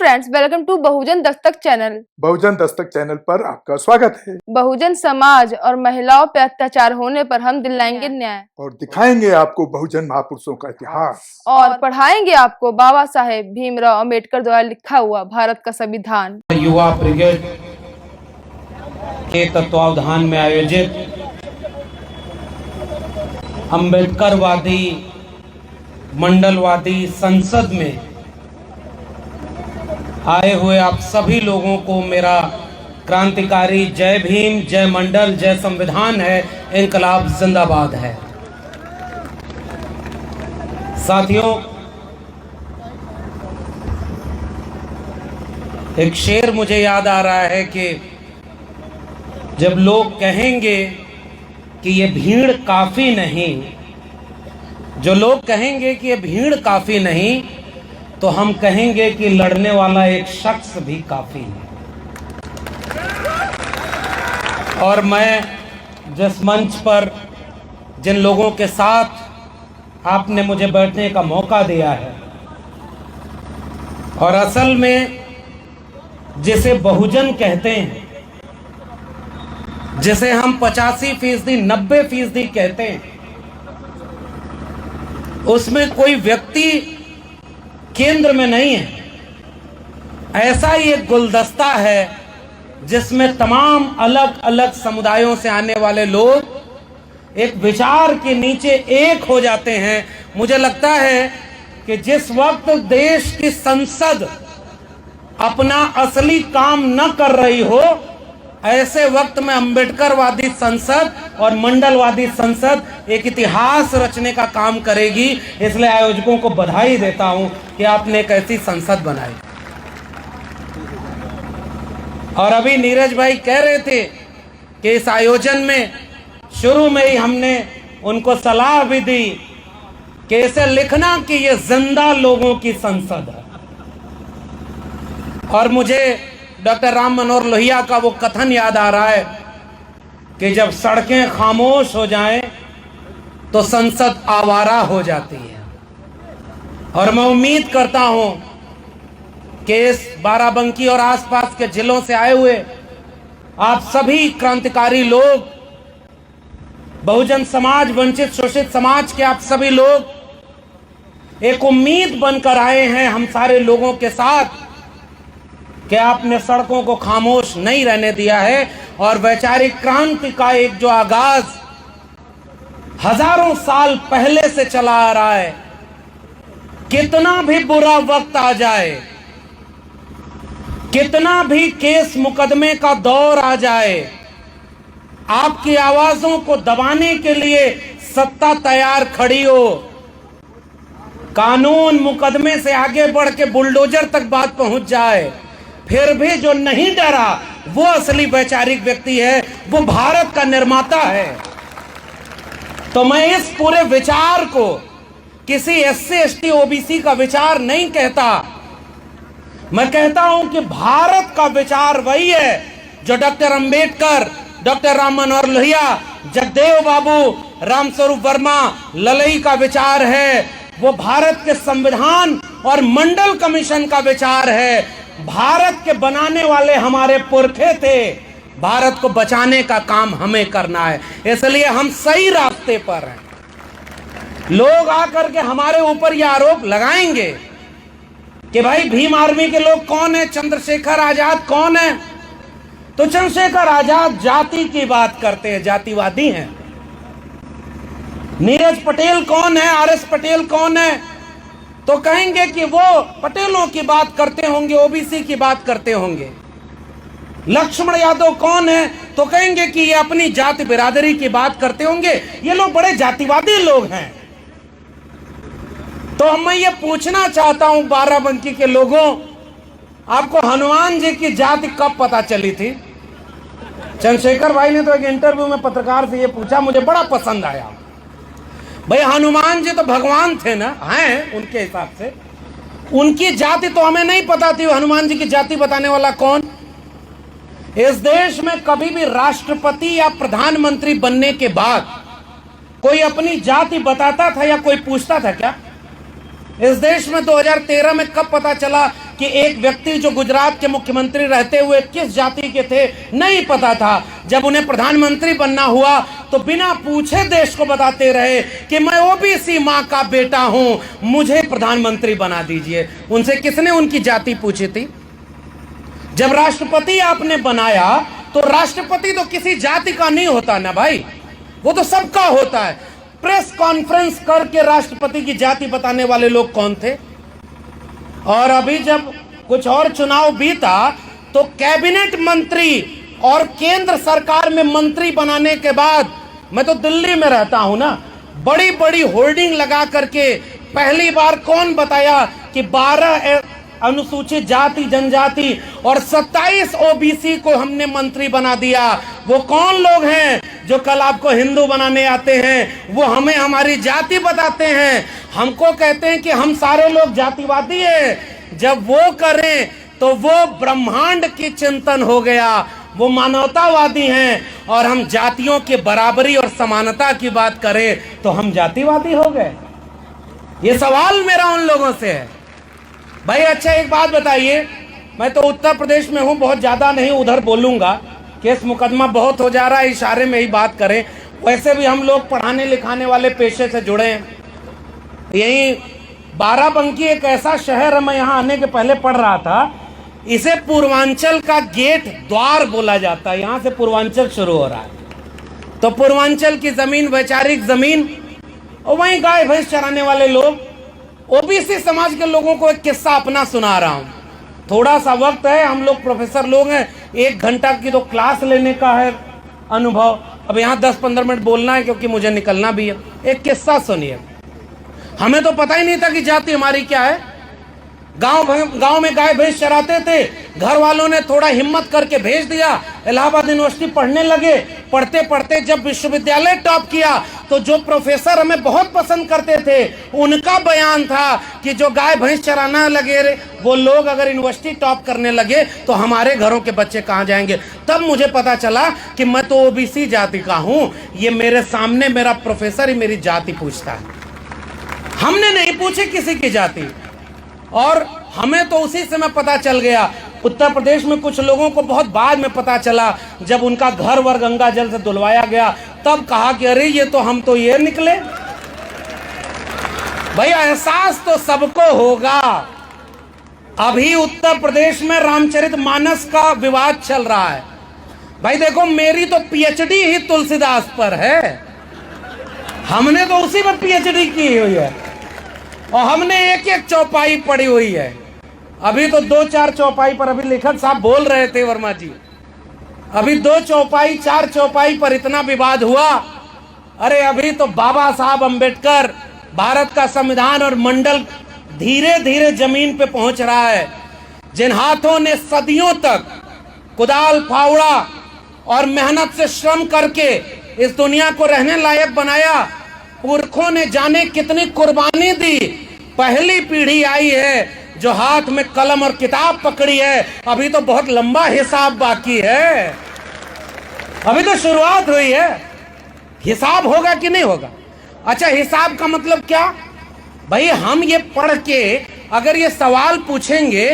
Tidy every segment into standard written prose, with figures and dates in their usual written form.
Friends, welcome to Bahujan Dastak channel. Bahujan Dastak channel पर आपका स्वागत है। बहुजन समाज और महिलाओं पर अत्याचार होने पर हम दिलाएंगे न्याय और दिखाएंगे आपको बहुजन महापुरुषों का इतिहास और पढ़ाएंगे आपको बाबा साहेब भीमराव अंबेडकर द्वारा लिखा हुआ भारत का संविधान। युवा ब्रिगेड के तत्वावधान में आयोजित अंबेडकरवादी मंडलवादी संसद में आए हुए आप सभी लोगों को मेरा क्रांतिकारी जय भीम, जय मंडल, जय संविधान है, इनकलाब जिंदाबाद है। साथियों, एक शेर मुझे याद आ रहा है कि जब लोग कहेंगे कि ये भीड़ काफी नहीं, जो लोग कहेंगे कि ये भीड़ काफी नहीं, तो हम कहेंगे कि लड़ने वाला एक शख्स भी काफी है। और मैं जिस मंच पर जिन लोगों के साथ आपने मुझे बैठने का मौका दिया है, और असल में जिसे बहुजन कहते हैं, जिसे हम 85%, 90% कहते हैं, उसमें कोई व्यक्ति केंद्र में नहीं है। ऐसा ही एक गुलदस्ता है जिसमें तमाम अलग अलग समुदायों से आने वाले लोग एक विचार के नीचे एक हो जाते हैं। मुझे लगता है कि जिस वक्त देश की संसद अपना असली काम न कर रही हो, ऐसे वक्त में अंबेडकरवादी संसद और मंडलवादी संसद एक इतिहास रचने का काम करेगी। इसलिए आयोजकों को बधाई देता हूं कि आपने एक ऐसी संसद बनाई। और अभी नीरज भाई कह रहे थे कि इस आयोजन में शुरू में ही हमने उनको सलाह भी दी कि इसे लिखना कि ये जिंदा लोगों की संसद है। और मुझे डॉक्टर राम मनोहर लोहिया का वो कथन याद आ रहा है कि जब सड़कें खामोश हो जाएं तो संसद आवारा हो जाती है। और मैं उम्मीद करता हूं कि इस बाराबंकी और आसपास के जिलों से आए हुए आप सभी क्रांतिकारी लोग, बहुजन समाज, वंचित शोषित समाज के आप सभी लोग एक उम्मीद बनकर आए हैं हम सारे लोगों के साथ कि आपने सड़कों को खामोश नहीं रहने दिया है। और वैचारिक क्रांति का एक जो आगाज हजारों साल पहले से चला आ रहा है, कितना भी बुरा वक्त आ जाए, कितना भी केस मुकदमे का दौर आ जाए, आपकी आवाजों को दबाने के लिए सत्ता तैयार खड़ी हो। कानून मुकदमे से आगे बढ़ के बुलडोजर तक बात पहुंच जाए, फिर भी जो नहीं डरा वो असली वैचारिक व्यक्ति है, वो भारत का निर्माता है। तो मैं इस पूरे विचार को किसी एससी, एसटी, ओबीसी का विचार नहीं कहता। मैं कहता हूं कि भारत का विचार वही है जो डॉक्टर अंबेडकर, डॉक्टर राम मनोहर लोहिया, जगदेव बाबू, रामस्वरूप वर्मा, ललई का विचार है। वो भारत के संविधान और मंडल कमीशन का विचार है। भारत के बनाने वाले हमारे पुरखे थे, भारत को बचाने का काम हमें करना है। इसलिए हम सही रास्ते पर हैं। लोग आकर के हमारे ऊपर यह आरोप लगाएंगे कि भाई भीम आर्मी के लोग कौन है, चंद्रशेखर आजाद कौन है। तो चंद्रशेखर आजाद जाति की बात करते हैं, जातिवादी हैं। नीरज पटेल कौन है, आरएस पटेल कौन है, तो कहेंगे कि वो पटेलों की बात करते होंगे, ओबीसी की बात करते होंगे। लक्ष्मण यादव कौन है, तो कहेंगे कि ये अपनी जाति बिरादरी की बात करते होंगे। ये लोग बड़े जातिवादी लोग हैं। तो मैं ये पूछना चाहता हूं बाराबंकी के लोगों, आपको हनुमान जी की जाति कब पता चली थी? चंद्रशेखर भाई ने तो एक इंटरव्यू में पत्रकार से ये पूछा, मुझे बड़ा पसंद आया। भाई हनुमान जी तो भगवान थे ना, हैं उनके हिसाब से। उनकी जाति तो हमें नहीं पता थी, हनुमान जी की जाति बताने वाला कौन? इस देश में कभी भी राष्ट्रपति या प्रधानमंत्री बनने के बाद कोई अपनी जाति बताता था या कोई पूछता था क्या? इस देश में 2013 में कब पता चला कि एक व्यक्ति जो गुजरात के मुख्यमंत्री रहते हुए किस जाति के थे, नहीं पता था। जब उन्हें प्रधानमंत्री बनना हुआ तो बिना पूछे देश को बताते रहे कि मैं ओबीसी मां का बेटा हूं, मुझे प्रधानमंत्री बना दीजिए। उनसे किसने उनकी जाति पूछी थी? जब राष्ट्रपति आपने बनाया तो राष्ट्रपति तो किसी जाति का नहीं होता ना भाई, वो तो सबका होता है। प्रेस कॉन्फ्रेंस करके राष्ट्रपति की जाति बताने वाले लोग कौन थे? और अभी जब कुछ और चुनाव बीता तो कैबिनेट मंत्री और केंद्र सरकार में मंत्री बनाने के बाद, मैं तो दिल्ली में रहता हूं ना, बड़ी बड़ी होर्डिंग लगा करके पहली बार कौन बताया कि 12 अनुसूचित जाति जनजाति और 27 ओबीसी को हमने मंत्री बना दिया। वो कौन लोग हैं जो कल आपको हिंदू बनाने आते हैं? वो हमें हमारी जाति बताते हैं, हमको कहते हैं कि हम सारे लोग जातिवादी हैं। जब वो करें तो वो ब्रह्मांड की चिंतन हो गया, वो मानवतावादी हैं। और हम जातियों के बराबरी और समानता की बात करें तो हम जातिवादी हो गए। ये सवाल मेरा उन लोगों से है भाई। अच्छा एक बात बताइए, मैं तो उत्तर प्रदेश में हूं, बहुत ज्यादा नहीं उधर बोलूंगा, केस मुकदमा बहुत हो जा रहा है, इशारे में ही बात करें। वैसे भी हम लोग पढ़ाने लिखाने वाले पेशे से जुड़े हैं। यही बाराबंकी एक ऐसा शहर है, मैं यहाँ आने के पहले पढ़ रहा था, इसे पूर्वांचल का गेट द्वार बोला जाता है। यहाँ से पूर्वांचल शुरू हो रहा है। तो पूर्वांचल की जमीन वैचारिक जमीन, और वहीं गाय भैंस चराने वाले लोग। ओबीसी समाज के लोगों को एक किस्सा अपना सुना रहा हूं। थोड़ा सा वक्त है, हम लोग प्रोफेसर लोग हैं, 1 घंटा की तो क्लास लेने का है अनुभव। अब यहाँ 10-15 मिनट बोलना है क्योंकि मुझे निकलना भी है। एक किस्सा सुनिए। हमें तो पता ही नहीं था कि जाति हमारी क्या है। गांव में गाय भैंस चराते थे, घर वालों ने थोड़ा हिम्मत करके भेज दिया, इलाहाबाद यूनिवर्सिटी पढ़ने लगे। पढ़ते पढ़ते जब विश्वविद्यालय टॉप किया तो जो प्रोफेसर हमें बहुत पसंद करते थे, उनका बयान था कि जो गाय भैंस चराना लगे वो लोग अगर यूनिवर्सिटी टॉप करने लगे तो हमारे घरों के बच्चे कहाँ जाएंगे। तब मुझे पता चला कि मैं तो ओबीसी जाति का हूं। ये मेरे सामने मेरा प्रोफेसर ही मेरी जाति पूछता है। हमने नहीं पूछी किसी की जाति, और हमें तो उसी समय पता चल गया। उत्तर प्रदेश में कुछ लोगों को बहुत बाद में पता चला, जब उनका घर वर गंगा जल से धुलवाया गया, तब कहा कि अरे ये तो हम तो ये निकले। भाई एहसास तो सबको होगा। अभी उत्तर प्रदेश में रामचरितमानस का विवाद चल रहा है। भाई देखो, मेरी तो पीएचडी ही तुलसीदास पर है। हमने तो उसी में पीएचडी की हुई है और हमने एक चौपाई पढ़ी हुई है। अभी तो 2-4 चौपाई पर, अभी लेखक साहब बोल रहे थे वर्मा जी, अभी 2 चौपाई 4 चौपाई पर इतना विवाद हुआ। अरे अभी तो बाबा साहब अंबेडकर, भारत का संविधान और मंडल धीरे धीरे जमीन पे पहुंच रहा है। जिन हाथों ने सदियों तक कुदाल फावड़ा और मेहनत से श्रम करके इस दुनिया को रहने लायक बनाया, पुरखों ने जाने कितनी कुर्बानी दी। पहली पीढ़ी आई है जो हाथ में कलम और किताब पकड़ी है। अभी तो बहुत लंबा हिसाब बाकी है, अभी तो शुरुआत हुई है। हिसाब होगा कि नहीं होगा? अच्छा, हिसाब का मतलब क्या? भाई हम ये पढ़ के अगर ये सवाल पूछेंगे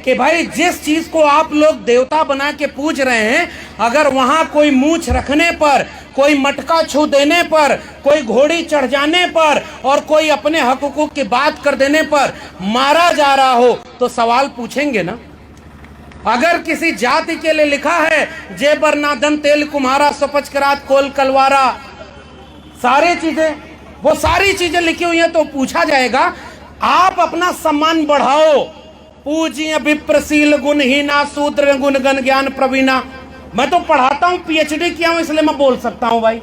कि भाई जिस चीज को आप लोग देवता बना के पूज रहे हैं, अगर वहां कोई मूंछ रखने पर, कोई मटका छू देने पर, कोई घोड़ी चढ़ जाने पर और कोई अपने हक हुकूक की बात कर देने पर मारा जा रहा हो तो सवाल पूछेंगे ना। अगर किसी जाति के लिए लिखा है जेबर नादन तेल कुम्हारा सपच करात कोल कलवारा, सारी चीजें, वो सारी चीजें लिखी हुई हैं, तो पूछा जाएगा आप अपना सम्मान बढ़ाओ। पूज्य विप्रशील गुणहीना शूद्र गुणगण ज्ञान प्रवीणा। मैं तो पढ़ाता हूं, पीएचडी किया हूं, इसलिए मैं बोल सकता हूं। भाई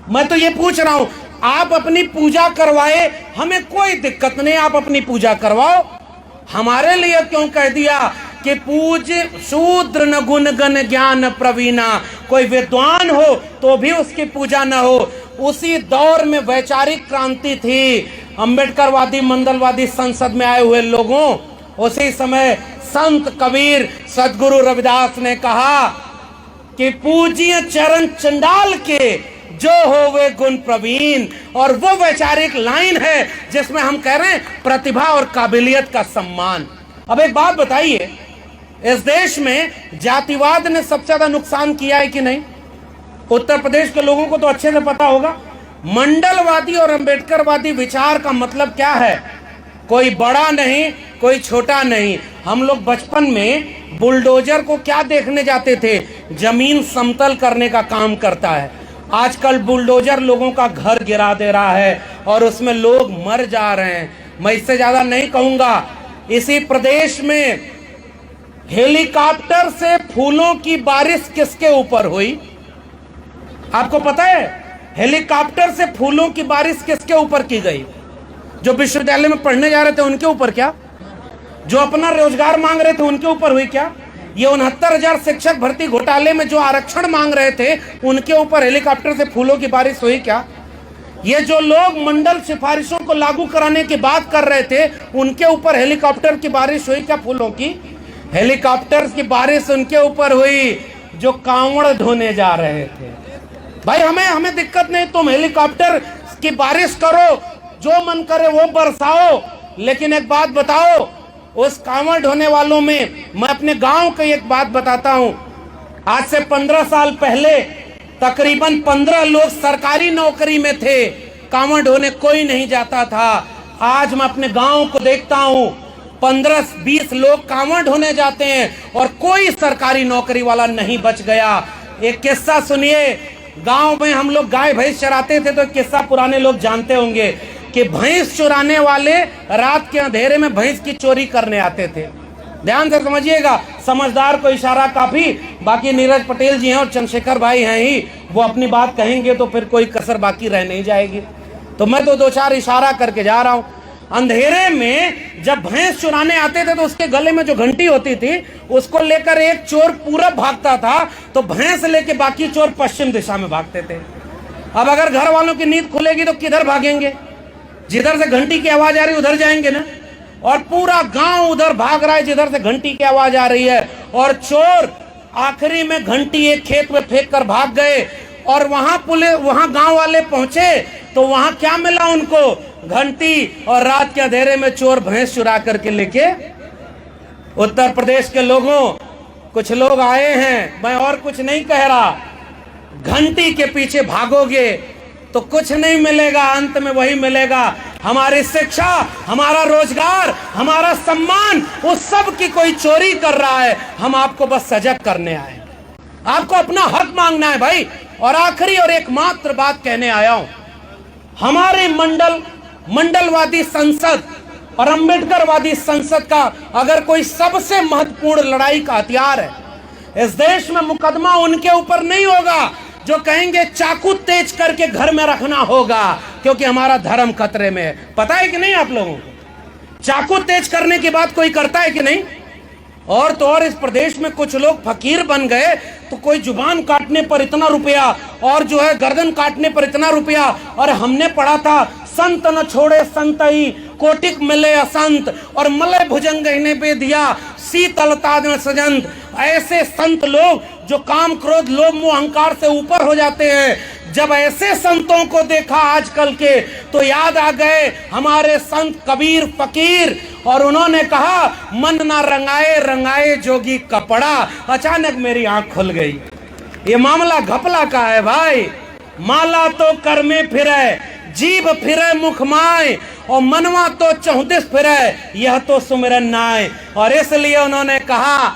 मैं तो ये पूछ रहा हूं, आप अपनी पूजा करवाए, हमें कोई दिक्कत नहीं, आप अपनी पूजा करवाओ। हमारे लिए क्यों कह दिया कि पूज्य शूद्र न गुणगण ज्ञान प्रवीणा? कोई विद्वान हो तो भी उसकी पूजा न हो। उसी दौर में वैचारिक क्रांति थी, अंबेडकरवादी मंडलवादी संसद में आए हुए लोगों, उसी समय संत कबीर सदगुरु रविदास ने कहा कि पूज्य चरण चंडाल के जो हो वे गुण प्रवीण। और वो वैचारिक लाइन है जिसमें हम कह रहे हैं प्रतिभा और काबिलियत का सम्मान। अब एक बात बताइए, इस देश में जातिवाद ने सबसे ज्यादा नुकसान किया है कि नहीं? उत्तर प्रदेश के लोगों को तो अच्छे से पता होगा। मंडलवादी और अंबेडकरवादी विचार का मतलब क्या है? कोई बड़ा नहीं, कोई छोटा नहीं। हम लोग बचपन में बुलडोजर को क्या देखने जाते थे? जमीन समतल करने का काम करता है। आजकल बुलडोजर लोगों का घर गिरा दे रहा है और उसमें लोग मर जा रहे हैं। मैं इससे ज्यादा नहीं कहूंगा। इसी प्रदेश में हेलीकॉप्टर से फूलों की बारिश किसके ऊपर हुई? आपको पता है? हेलीकॉप्टर से फूलों की बारिश किसके ऊपर की गई? जो विश्वविद्यालय में पढ़ने जा रहे थे उनके ऊपर क्या? जो अपना रोजगार मांग रहे थे उनके ऊपर हुई क्या? ये 69,000 शिक्षक भर्ती घोटाले में जो आरक्षण मांग रहे थे उनके ऊपर हेलीकॉप्टर से फूलों की बारिश हुई क्या? ये जो लोग मंडल सिफारिशों को लागू कराने की बात कर रहे थे उनके ऊपर हेलीकॉप्टर की बारिश हुई क्या? फूलों की हेलीकॉप्टर की बारिश उनके ऊपर हुई जो कांवड़ ढोने जा रहे थे। भाई हमें दिक्कत नहीं, तुम हेलीकॉप्टर की बारिश करो, जो मन करे वो बरसाओ, लेकिन एक बात बताओ, उस कांवड़ ढोने वालों में मैं अपने गांव की एक बात बताता हूं। आज से 15 साल पहले तकरीबन 15 लोग सरकारी नौकरी में थे, कांवड़ ढोने कोई नहीं जाता था। आज मैं अपने गांव को देखता हूं, 15-20 लोग कांवड़ ढोने जाते हैं और कोई सरकारी नौकरी वाला नहीं बच गया। एक किस्सा सुनिए, गांव में हम लोग गाय भैंस चराते थे तो एक किस्सा पुराने लोग जानते होंगे कि भैंस चुराने वाले रात के अंधेरे में भैंस की चोरी करने आते थे। ध्यान से समझिएगा, समझदार को इशारा काफी। बाकी नीरज पटेल जी हैं और चंद्रशेखर भाई हैं ही, वो अपनी बात कहेंगे तो फिर कोई कसर बाकी रह नहीं जाएगी। तो मैं तो 2-4 इशारा करके जा रहा हूं। अंधेरे में जब भैंस चुराने आते थे तो उसके गले में जो घंटी होती थी उसको लेकर एक चोर पूरब भागता था तो भैंस लेके बाकी चोर पश्चिम दिशा में भागते थे। अब अगर घर वालों की नींद खुलेगी तो किधर भागेंगे? जिधर से घंटी की आवाज आ रही है उधर जाएंगे ना। और पूरा गांव उधर भाग रहा है जिधर से घंटी की आवाज आ रही है। और चोर आखिरी में घंटी एक खेत में फेंक कर भाग गए। और वहां गांव वाले पहुंचे तो वहां क्या मिला उनको? घंटी। और रात के अंधेरे में चोर भैंस चुरा करके लेके। उत्तर प्रदेश के लोगों, कुछ लोग आए हैं, मैं और कुछ नहीं कह रहा, घंटी के पीछे भागोगे तो कुछ नहीं मिलेगा, अंत में वही मिलेगा, हमारी शिक्षा, हमारा रोजगार, हमारा सम्मान, उस सब की कोई चोरी कर रहा है। हम आपको बस सजग करने आए, आपको अपना हक मांगना है भाई। और आखिरी और एकमात्र बात कहने आया हूं, हमारे मंडलवादी संसद और अंबेडकरवादी संसद का अगर कोई सबसे महत्वपूर्ण लड़ाई का हथियार है, इस देश में मुकदमा उनके ऊपर नहीं होगा जो कहेंगे चाकू तेज करके घर में रखना होगा क्योंकि हमारा धर्म खतरे में है। पता है कि नहीं आप लोगों को? चाकू तेज करने की बात कोई करता है कि नहीं? और तो और इस प्रदेश में कुछ लोग फकीर बन गए तो कोई जुबान काटने पर इतना रुपया और जो है गर्दन काटने पर इतना रुपया। और हमने पढ़ा था, संत न छोड़े संतई कोटिक मिले असंत और मलय भुजंग ने बे दिया शीतलता न सजंत। ऐसे संत लोग जो काम क्रोध लोभ मोह अहंकार से ऊपर हो जाते हैं, जब ऐसे संतों को देखा आजकल के तो याद आ गए हमारे संत कबीर फकीर। और उन्होंने कहा, मन ना रंगाए रंगाए जोगी कपड़ा। अचानक मेरी आंख खुल गई। ये मामला घपला का है भाई। माला तो कर में फिरे, जीभ फिरे मुख माय, और मनवा तो चौदिस फिरे, यह तो सुमिरन नाय। और इसलिए उन्होंने कहा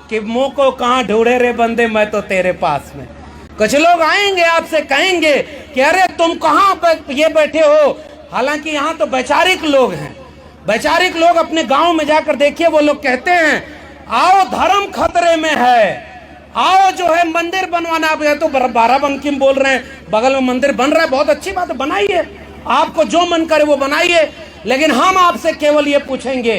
कि मुंह को कहां ढूंढे रे बंदे, मैं तो तेरे पास में। कुछ लोग आएंगे आपसे कहेंगे कि अरे तुम कहां ये बैठे हो। हालांकि यहां तो वैचारिक लोग हैं, वैचारिक लोग अपने गांव में जाकर देखिए, वो लोग कहते हैं आओ धर्म खतरे में है, आओ जो है मंदिर बनवाना। आप तो बाराबंकी में बोल रहे हैं, बगल में मंदिर बन रहा है, बहुत अच्छी बात है, बनाइए, आपको जो मन करे वो बनाइए। लेकिन हम आपसे केवल ये पूछेंगे,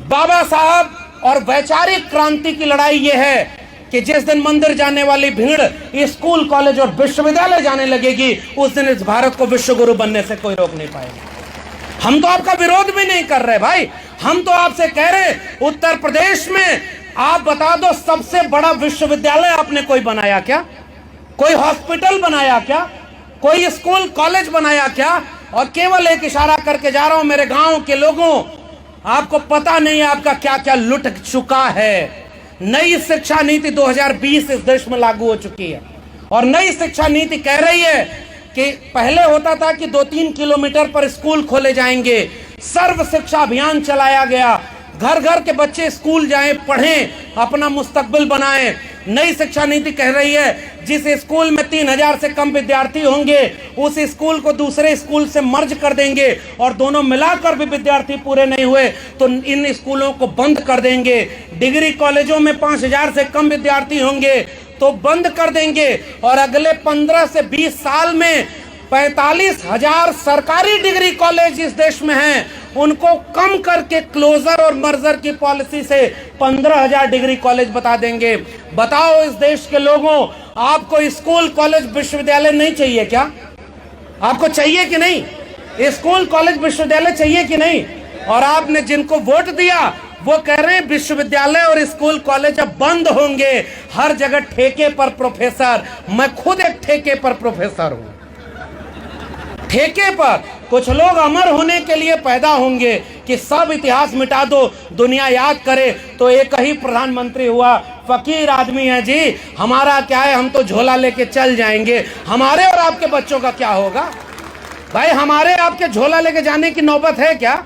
बाबा साहब और वैचारिक क्रांति की लड़ाई ये है कि जिस दिन मंदिर जाने वाली भीड़ स्कूल कॉलेज और विश्वविद्यालय जाने लगेगी, उस दिन इस भारत को विश्व गुरु बनने से कोई रोक नहीं पाएगा। हम तो आपका विरोध भी नहीं कर रहे भाई, हम तो आपसे कह रहे उत्तर प्रदेश में आप बता दो सबसे बड़ा विश्वविद्यालय आपने कोई बनाया क्या? कोई हॉस्पिटल बनाया क्या? कोई स्कूल कॉलेज बनाया क्या? और केवल एक इशारा करके जा रहा हूं मेरे गांव के लोगों, आपको पता नहीं आपका क्या क्या लुट चुका है। नई शिक्षा नीति 2020 इस देश में लागू हो चुकी है और नई शिक्षा नीति कह रही है कि पहले होता था कि 2-3 किलोमीटर पर स्कूल खोले जाएंगे, सर्व शिक्षा अभियान चलाया गया, घर घर के बच्चे स्कूल जाएं, पढ़ें, अपना मुस्तकबिल बनाएं। नई शिक्षा नीति कह रही है जिस स्कूल में 3000 से कम विद्यार्थी होंगे उस स्कूल को दूसरे स्कूल से मर्ज कर देंगे और दोनों मिलाकर भी विद्यार्थी पूरे नहीं हुए तो इन स्कूलों को बंद कर देंगे। डिग्री कॉलेजों में 5000 से कम विद्यार्थी होंगे तो बंद कर देंगे और अगले 15 से 20 साल में 45,000 सरकारी डिग्री कॉलेज इस देश में हैं उनको कम करके क्लोजर और मर्जर की पॉलिसी से 15,000 डिग्री कॉलेज बता देंगे। बताओ इस देश के लोगों, आपको स्कूल कॉलेज विश्वविद्यालय नहीं चाहिए क्या? आपको चाहिए कि नहीं? स्कूल कॉलेज विश्वविद्यालय चाहिए कि नहीं? और आपने जिनको वोट दिया वो कह रहे हैं विश्वविद्यालय और स्कूल कॉलेज अब बंद होंगे, हर जगह ठेके पर प्रोफेसर। मैं खुद एक ठेके पर प्रोफेसर हूं। ठेके पर कुछ लोग अमर होने के लिए पैदा होंगे कि सब इतिहास मिटा दो, दुनिया याद करे। तो एक ही प्रधानमंत्री हुआ, फकीर आदमी है जी, हमारा क्या है, हम तो झोला लेके चल जाएंगे। हमारे और आपके बच्चों का क्या होगा भाई? हमारे आपके झोला लेके जाने की नौबत है क्या?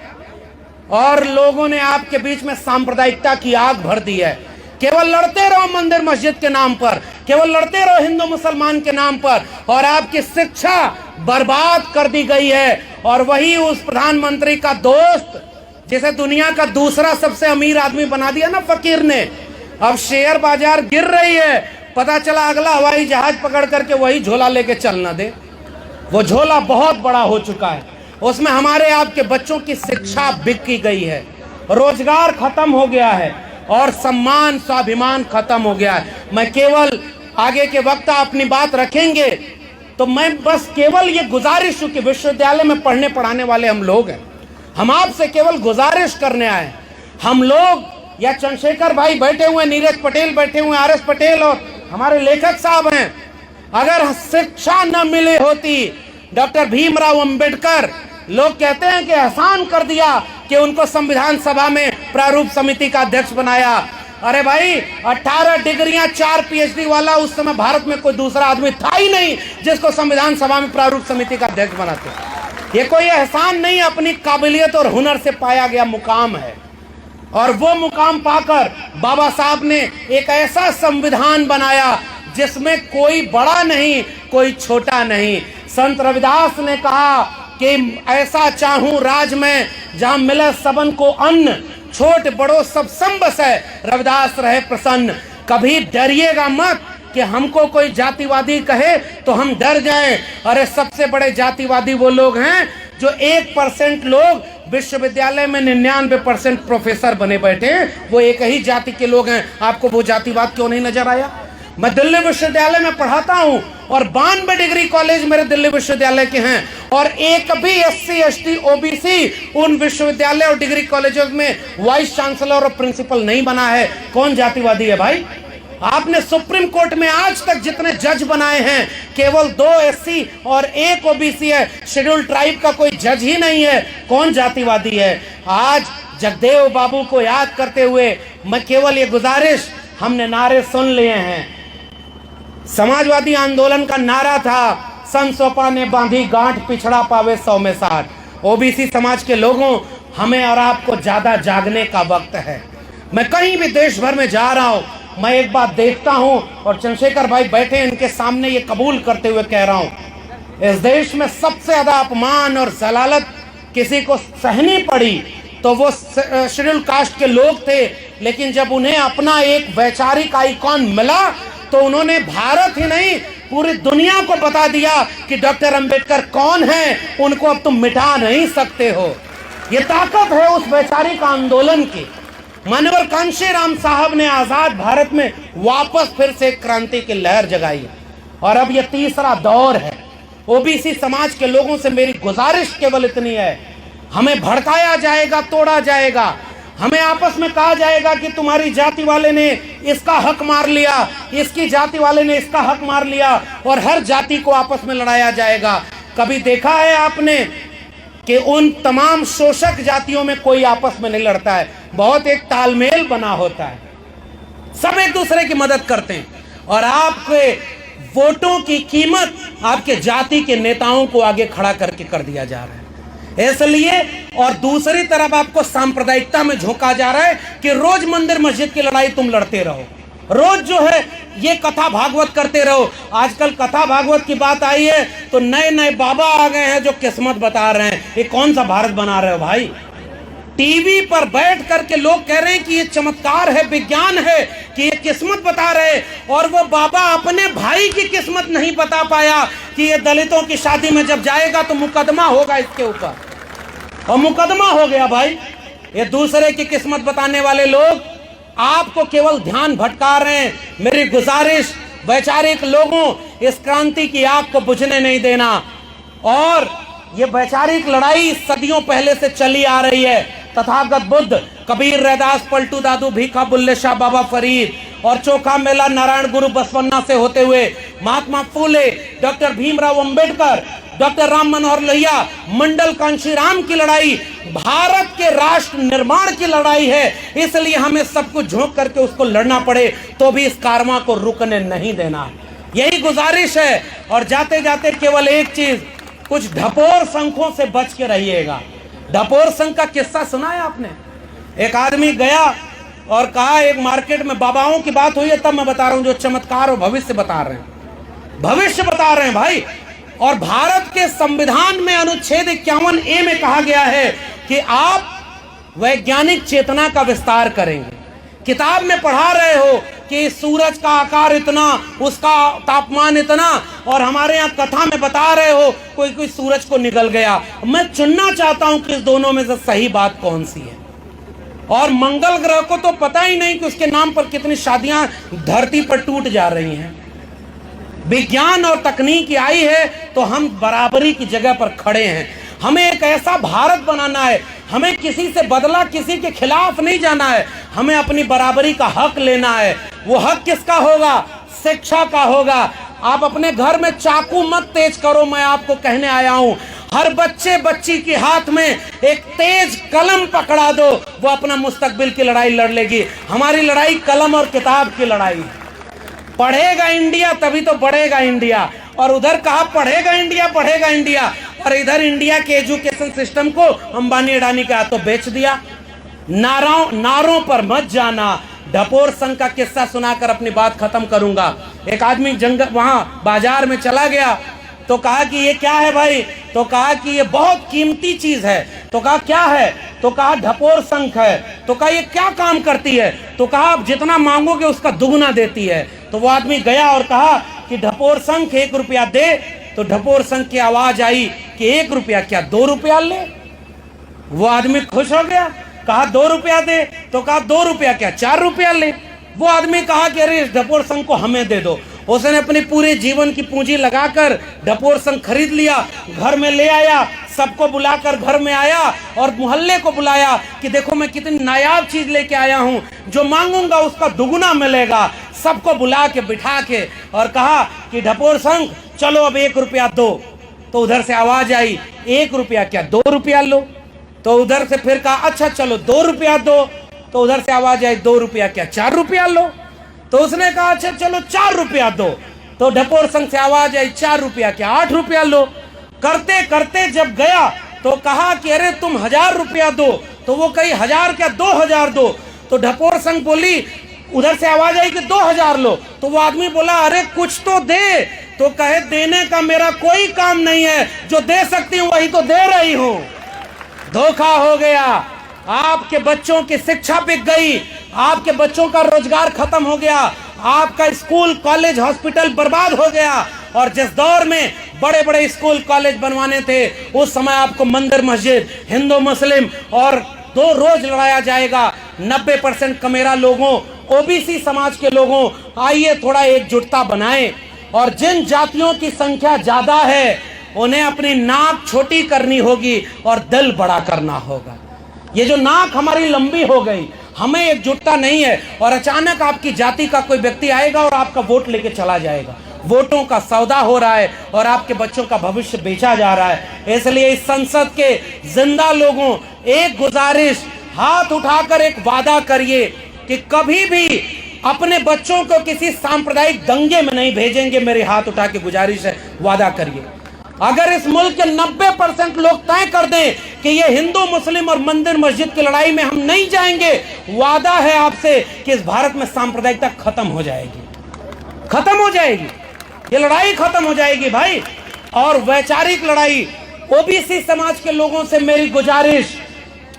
और लोगों ने आपके बीच में सांप्रदायिकता की आग भर दी है। केवल लड़ते रहो मंदिर मस्जिद के नाम पर, केवल लड़ते रहो हिंदू मुसलमान के नाम पर, और आपकी शिक्षा बर्बाद कर दी गई है। और वही उस प्रधानमंत्री का दोस्त जिसे दुनिया का दूसरा सबसे अमीर आदमी बना दिया ना फकीर ने, अब शेयर बाजार गिर रही है, पता चला अगला हवाई जहाज पकड़ करके वही झोला लेके चलना दे। वो झोला बहुत बड़ा हो चुका है, उसमें हमारे आपके बच्चों की शिक्षा बिक गई है, रोजगार खत्म हो गया है और सम्मान स्वाभिमान खत्म हो गया है। मैं केवल आगे के वक्त अपनी बात रखेंगे तो मैं बस केवल ये गुजारिश हूं कि विश्वविद्यालय में पढ़ने पढ़ाने वाले हम लोग हैं, हम आपसे केवल गुजारिश करने आए। हम लोग या चंद्रशेखर भाई बैठे हुए, नीरज पटेल बैठे हुए, आर एस पटेल और हमारे लेखक साहब हैं, अगर शिक्षा न मिली होती, डॉक्टर भीमराव अंबेडकर, लोग कहते हैं कि एहसान कर दिया कि उनको संविधान सभा में प्रारूप समिति का अध्यक्ष बनाया। अरे भाई 18 डिग्रियां 4 पीएचडी वाला उस समय भारत में कोई दूसरा आदमी था ही नहीं जिसको संविधान सभा में प्रारूप समिति का अध्यक्ष बनाते। ये कोई एहसान नहीं, अपनी काबिलियत और हुनर से पाया गया मुकाम है। और वो मुकाम पाकर बाबा साहब ने एक ऐसा संविधान बनाया जिसमें कोई बड़ा नहीं, कोई छोटा नहीं। संत रविदास ने कहा कि ऐसा चाहूं राज में जहां मिले सबन को अन्न, छोट बड़ो सब संबस है, रविदास रहे प्रसन्न। कभी डरिएगा मत कि हमको कोई जातिवादी कहे तो हम डर जाएं। अरे सबसे बड़े जातिवादी वो लोग हैं जो 1% लोग विश्वविद्यालय में 99% प्रोफेसर बने बैठे, वो एक ही जाति के लोग हैं। आपको वो जातिवाद क्यों नहीं नजर आया? मैं दिल्ली विश्वविद्यालय में पढ़ाता हूं और 92 डिग्री कॉलेज मेरे दिल्ली विश्वविद्यालय के हैं और एक भी SC ST OBC उन विश्वविद्यालय और डिग्री कॉलेजों में वाइस चांसलर और प्रिंसिपल नहीं बना है। कौन जातिवादी है भाई? आपने सुप्रीम कोर्ट में आज तक जितने जज बनाए हैं केवल 2 SC और 1 OBC है, शेड्यूल ट्राइब का कोई जज ही नहीं है। कौन जातिवादी है? आज जगदेव बाबू को याद करते हुए मैं केवल ये गुजारिश, हमने नारे सुन लिए हैं। समाजवादी आंदोलन का नारा था, सन सोपा ने बांधी गांठ, पिछड़ा पावे 100 में 60। OBC समाज के लोगों, हमें और आपको ज्यादा जागने का वक्त है। मैं कहीं भी देश भर में जा रहा हूं, मैं एक बात देखता हूं और चंद्रशेखर भाई बैठे इनके सामने ये कबूल करते हुए कह रहा हूं, इस देश में सबसे ज्यादा अपमान और जलालत किसी को सहनी पड़ी तो वो शेड्यूल कास्ट के लोग थे। लेकिन जब उन्हें अपना एक वैचारिक आइकॉन मिला तो उन्होंने भारत ही नहीं पूरी दुनिया को बता दिया कि डॉक्टर अंबेडकर कौन है, उनको अब तुम मिटा नहीं सकते हो। ये ताकत है उस वैचारिक आंदोलन की। मानवर कांशीराम साहब ने आजाद भारत में वापस फिर से क्रांति की लहर जगाई और अब यह तीसरा दौर है। OBC समाज के लोगों से मेरी गुजारिश केवल इतनी है, हमें भड़काया जाएगा, तोड़ा जाएगा, हमें आपस में कहा जाएगा कि तुम्हारी जाति वाले ने इसका हक मार लिया, इसकी जाति वाले ने इसका हक मार लिया, और हर जाति को आपस में लड़ाया जाएगा। कभी देखा है आपने कि उन तमाम शोषक जातियों में कोई आपस में नहीं लड़ता है, बहुत एक तालमेल बना होता है, सब एक दूसरे की मदद करते हैं, और आपके वोटों की कीमत आपके जाति के नेताओं को आगे खड़ा करके कर दिया जा रहा है। इसलिए, और दूसरी तरफ आपको सांप्रदायिकता में झोंका जा रहा है कि रोज मंदिर मस्जिद की लड़ाई तुम लड़ते रहो, रोज जो है ये कथा भागवत करते रहो। आजकल कथा भागवत की बात आई है तो नए नए बाबा आ गए हैं जो किस्मत बता रहे हैं। ये कौन सा भारत बना रहे हो भाई? टीवी पर बैठ करके लोग कह रहे हैं कि ये चमत्कार है, विज्ञान है, कि ये किस्मत बता रहे, और वो बाबा अपने भाई की किस्मत नहीं बता पाया कि ये दलितों की शादी में जब जाएगा तो मुकदमा होगा इसके ऊपर, और मुकदमा हो गया भाई। ये दूसरे की किस्मत बताने वाले लोग आपको केवल ध्यान भटका रहे हैं। मेरी गुजारिश, वैचारिक लोगों, इस क्रांति की आग को बुझने नहीं देना। और ये वैचारिक लड़ाई सदियों पहले से चली आ रही है। तथागत बुद्ध, कबीर, रैदास, पलटू दादू, भीखा, बुल्ले शाह, बाबा फरीद और चोखा मेला नारायण गुरु बसवन्ना से होते हुए महात्मा फूले, डॉक्टर भीमराव अंबेडकर, डॉक्टर राम मनोहर लोहिया, मंडल कांशीराम की लड़ाई भारत के राष्ट्र निर्माण की लड़ाई है। इसलिए हमें सब कुछ झोंक करके उसको लड़ना पड़े तो भी इस कारवां को रुकने नहीं देना, यही गुजारिश है। और जाते जाते केवल एक चीज, कुछ ढपोर संखों से बच के रहिएगा। ढपोर संख का किस्सा सुना है आपने? एक आदमी गया और कहा, एक मार्केट में बाबाओं की बात हुई है, तब मैं बता रहा हूं जो चमत्कार और भविष्य बता रहे हैं, भविष्य बता रहे हैं भाई। और भारत के संविधान में अनुच्छेद 51A में कहा गया है कि आप वैज्ञानिक चेतना का विस्तार करेंगे। किताब में पढ़ा रहे हो कि सूरज का आकार इतना, उसका तापमान इतना, और हमारे यहाँ कथा में बता रहे हो कोई कोई सूरज को निगल गया। मैं चुनना चाहता हूं कि इस दोनों में से सही बात कौन सी है। और मंगल ग्रह को तो पता ही नहीं कि उसके नाम पर कितनी शादियां धरती पर टूट जा रही हैं। विज्ञान और तकनीक आई है तो हम बराबरी की जगह पर खड़े हैं। हमें एक ऐसा भारत बनाना है, हमें किसी से बदला, किसी के खिलाफ नहीं जाना है, हमें अपनी बराबरी का हक लेना है। वो हक किसका होगा? शिक्षा का होगा। आप अपने घर में चाकू मत तेज करो, मैं आपको कहने आया हूं। हर बच्चे बच्ची के हाथ में एक तेज कलम पकड़ा दो, वो अपना मुस्तकबिल की लड़ाई लड़ लेगी। हमारी लड़ाई कलम और किताब की लड़ाई है। पढ़ेगा इंडिया तभी तो बढ़ेगा इंडिया, और उधर कहा पढ़ेगा इंडिया, बढ़ेगा इंडिया, और इधर इंडिया के एजुकेशन सिस्टम को अंबानी अडानी के हाथों बेच दिया। नारों पर मत जाना। ढपोर संघ का किस्सा सुनाकर अपनी बात खत्म करूंगा। एक आदमी वहां बाजार में चला गया तो कहा कि ये क्या है भाई? तो कहा कि ये बहुत कीमती चीज है। तो कहा क्या है? तो कहा ढपोर शंख है। तो कहा ये क्या काम करती है? तो कहा आप जितना मांगोगे उसका दुगना देती है। तो वो आदमी गया और कहा कि ढपोर शंख 1 रुपया दे। तो ढपोर शंख की आवाज आई कि 1 रुपया क्या 2 रुपया ले। वो आदमी खुश हो गया, कहा 2 रुपया दे। तो कहा 2 रुपया क्या 4 रुपया ले। वो आदमी कहा कि अरे इस ढपोर शंख को हमें दे दो। उसने अपनी पूरे जीवन की पूंजी लगाकर ढपोर शंख खरीद लिया, घर में ले आया, सबको बुलाकर घर में आया और मोहल्ले को बुलाया कि देखो मैं कितनी नायाब चीज लेके आया हूं, जो मांगूंगा उसका दुगुना मिलेगा। सबको बुला के बिठा के और कहा कि ढपोर शंख चलो अब 1 रुपया दो। तो उधर से आवाज आई 1 रुपया क्या 2 रुपया लो। तो उधर से फिर कहा अच्छा चलो 2 रुपया दो। तो उधर से आवाज आई 2 रुपया क्या 4 रुपया लो। तो उसने कहा अच्छा चलो 4 रुपया दो। तो ढपोर शंख से आवाज आई 4 रुपया क्या 8 रुपया लो। करते करते जब गया तो कहा कि अरे तुम 1000 रुपया दो। तो वो कही 1000 क्या 2000 दो। तो ढपोर शंख बोली, उधर से आवाज आई कि 2000 लो। तो वो आदमी बोला अरे कुछ तो दे। तो कहे देने का मेरा कोई काम नहीं है, जो दे सकती हूं वही तो दे रही हूं। धोखा हो गया, आपके बच्चों की शिक्षा बिक गई, आपके बच्चों का रोजगार खत्म हो गया, आपका स्कूल कॉलेज हॉस्पिटल बर्बाद हो गया। और जिस दौर में बड़े बड़े स्कूल कॉलेज बनवाने थे उस समय आपको मंदिर मस्जिद, हिंदू मुस्लिम और 2 रोज लड़ाया जाएगा। 90% कमेरा लोगों, ओबीसी समाज के लोगों, आइए थोड़ा एकजुटता बनाएं। और जिन जातियों की संख्या ज्यादा है उन्हें अपनी नाक छोटी करनी होगी और दिल बड़ा करना होगा। ये जो नाक हमारी लंबी हो गई, हमें एकजुटता नहीं है, और अचानक आपकी जाति का कोई व्यक्ति आएगा और आपका वोट लेके चला जाएगा। वोटों का सौदा हो रहा है और आपके बच्चों का भविष्य बेचा जा रहा है। इसलिए इस संसद के जिंदा लोगों, एक गुजारिश, हाथ उठाकर एक वादा करिए कि कभी भी अपने बच्चों को किसी सांप्रदायिक दंगे में नहीं भेजेंगे। मेरे हाथ उठा के गुजारिश है, वादा करिए। अगर इस मुल्क के 90% लोग तय कर दें कि ये हिंदू मुस्लिम और मंदिर मस्जिद की लड़ाई में हम नहीं जाएंगे, वादा है आपसे कि इस भारत में सांप्रदायिकता खत्म हो जाएगी, खत्म हो जाएगी, ये लड़ाई खत्म हो जाएगी भाई। और वैचारिक लड़ाई, ओबीसी समाज के लोगों से मेरी गुजारिश,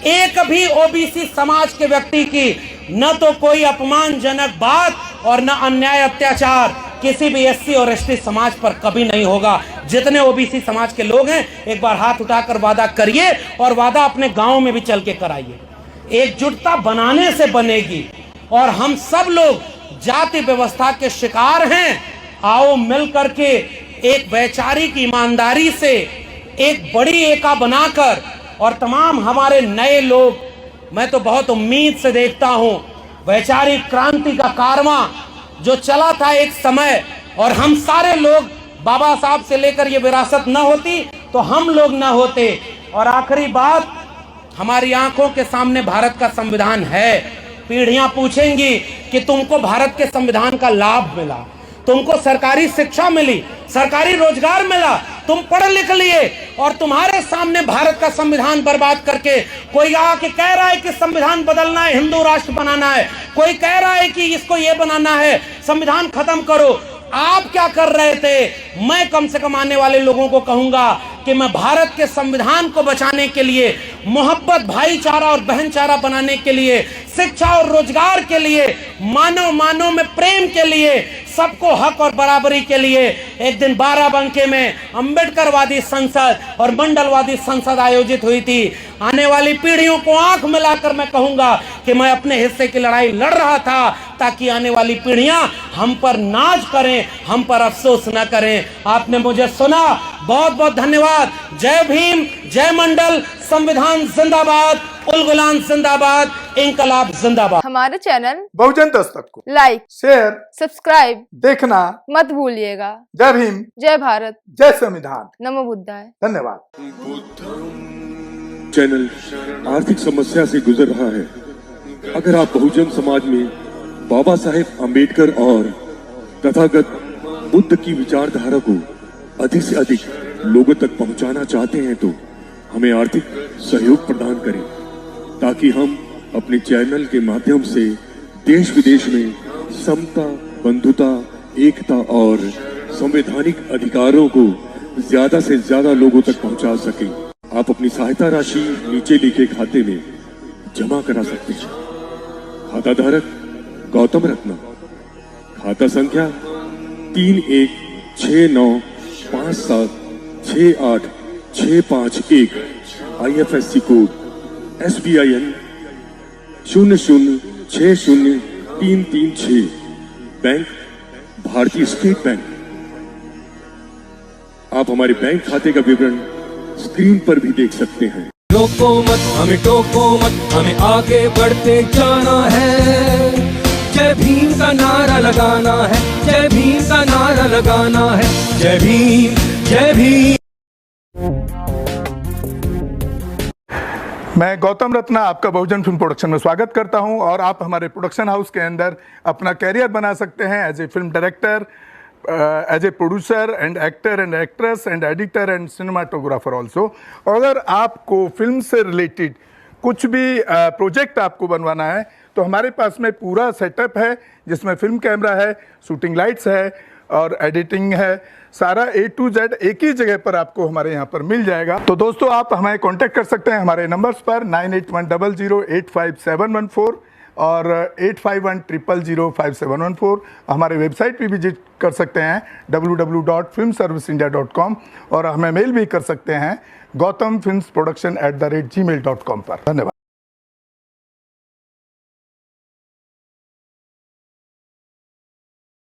एक भी ओबीसी समाज के व्यक्ति की न तो कोई अपमानजनक बात और न अन्याय अत्याचार किसी भी एससी और एसटी समाज पर कभी नहीं होगा। जितने ओबीसी समाज के लोग हैं, एक बार हाथ उठाकर वादा करिए, और वादा अपने गांव में भी चल के कराइए। एकजुटता बनाने से बनेगी, और हम सब लोग जाति व्यवस्था के शिकार हैं। आओ मिल करके एक वैचारिक ईमानदारी से एक बड़ी एका बनाकर, और तमाम हमारे नए लोग, मैं तो बहुत उम्मीद से देखता हूं वैचारिक क्रांति का कारवां जो चला था एक समय, और हम सारे लोग, बाबा साहब से लेकर ये विरासत न होती तो हम लोग न होते। और आखिरी बात, हमारी आंखों के सामने भारत का संविधान है। पीढ़ियां पूछेंगी कि तुमको भारत के संविधान का लाभ मिला, तुमको सरकारी शिक्षा मिली, सरकारी रोजगार मिला, तुम पढ़ लिख लिए, और तुम्हारे सामने भारत का संविधान बर्बाद करके कोई आके कह रहा है कि संविधान बदलना है, हिंदू राष्ट्र बनाना है, कोई कह रहा है कि इसको ये बनाना है, संविधान खत्म करो। आप क्या कर रहे थे? मैं कम से कम आने वाले लोगों को कहूंगा कि मैं भारत के संविधान को बचाने के लिए, मोहब्बत, भाईचारा और बहनचारा बनाने के लिए, शिक्षा और रोजगार के लिए, मानव में प्रेम के लिए, सबको हक और बराबरी के लिए एक दिन बाराबंकी में अंबेडकरवादी संसद और मंडलवादी संसद आयोजित हुई थी। आने वाली पीढ़ियों को आंख मिलाकर मैं कहूंगा कि मैं अपने हिस्से की लड़ाई लड़ रहा था, ताकि आने वाली पीढ़ियां हम पर नाज करें, हम पर अफसोस न करें। आपने मुझे सुना, बहुत बहुत धन्यवाद। जय भीम, जय मंडल, संविधान जिंदाबाद, उल गुलाम जिंदाबाद, इंकलाब जिंदाबाद। हमारे चैनल बहुजन दस्तक को लाइक, शेयर, सब्सक्राइब देखना मत भूलिएगा। जय भीम, जय भारत, जय संविधान, नमो बुद्धाय। धन्यवाद। चैनल आर्थिक समस्या से गुजर रहा है। अगर आप बहुजन समाज में बाबा साहेब अम्बेडकर और तथागत बुद्ध की विचारधारा को अधिक से अधिक लोगों तक पहुंचाना चाहते हैं तो हमें आर्थिक सहयोग प्रदान करें, ताकि हम अपने चैनल के माध्यम से देश विदेश में समता, बंधुता, एकता और संवैधानिक अधिकारों को ज्यादा से ज्यादा लोगों तक पहुंचा सकें। आप अपनी सहायता राशि नीचे लिखे खाते में जमा करा सकते हैं। खाता धारक गौतम रत्ना, खाता संख्या 316957686551, IFSC कोड SBIN 0060336, बैंक भारतीय स्टेट बैंक। आप हमारे बैंक खाते का विवरण स्क्रीन पर भी देख सकते हैं। रोको मत, हमें टोको मत, हमें आगे बढ़ते जाना है। जय भीम का नारा लगाना है, जय भीम का नारा लगाना है। जय भीम, जय भीम। मैं गौतम रत्ना आपका बहुजन फिल्म प्रोडक्शन में स्वागत करता हूं, और आप हमारे प्रोडक्शन हाउस के अंदर अपना कैरियर बना सकते हैं as a film director, as a producer and actor and actress and editor and cinematographer also. अगर आपको फिल्म से रिलेटेड कुछ भी प्रोजेक्ट आपको बनवाना है तो हमारे पास में पूरा सेटअप है, जिसमें फिल्म कैमरा है, शूटिंग लाइट्स है और एडिटिंग है। सारा A to Z एक ही जगह पर आपको हमारे यहाँ पर मिल जाएगा। तो दोस्तों, आप हमें कांटेक्ट कर सकते हैं हमारे नंबर्स पर 9810085714 और 8510005714। हमारे वेबसाइट पे विजिट कर सकते हैं www.filmserviceindia.com, और हमें मेल भी कर सकते हैं gautamfilmsproduction@gmail.com पर। धन्यवाद।